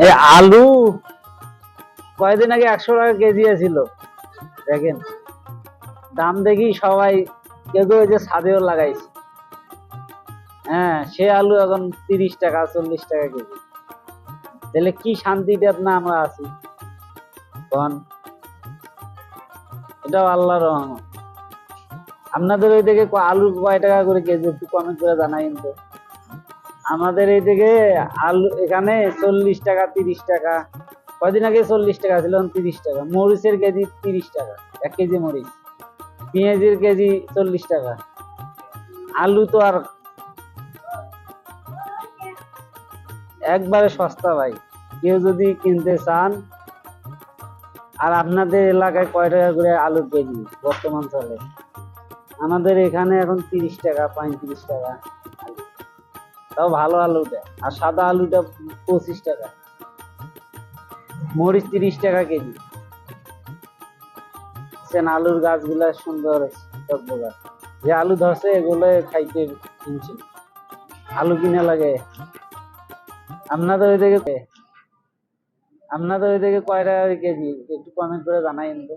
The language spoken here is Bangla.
এই আলু কয়েকদিন আগে 100 টাকা কেজি ছিল, দেখেন দাম দেখি সবাই কেউ কেউ যে ছাদেও লাগাইছে। হ্যাঁ, সে আলু এখন 30 টাকা 40 টাকা কেজি। তাহলে কি শান্তিতে না আমরা আছি কোন? এটাও আল্লাহর রহমত। আপনাদের ওই দিকে আলু কয় টাকা করে কেজি একটু কমেন্ট করে জানাইন তো। আমাদের এই দিকে আলু এখানে 40 টাকা 30 টাকা, কয়দিন আগে 40 টাকা ছিল, 30 টাকা। মরিচের কেজি 30 টাকা, 1 কেজি মরিচ। পেঁয়াজের কেজি 40 টাকা। আলু তো আর একবারে সস্তা ভাই, কেউ যদি কিনতে চান। আর আপনাদের এলাকায় কয় টাকা করে আলু কেজি বর্তমান চলে? আমাদের এখানে এখন 30 টাকা 35 টাকা, তাও ভালো আলুটা। আর সাদা আলুটা 25 টাকা। মরিচ 30 টাকা কেজি। আলুর গাছগুলা সুন্দর টকবকা। যে আলু ধরছে এগুলো খাইতে কিনছি। আলু কিনা লাগে। আপনাদের ওই দিকে কয় টাকা কেজি একটু কমেন্ট করে জানাইন তো।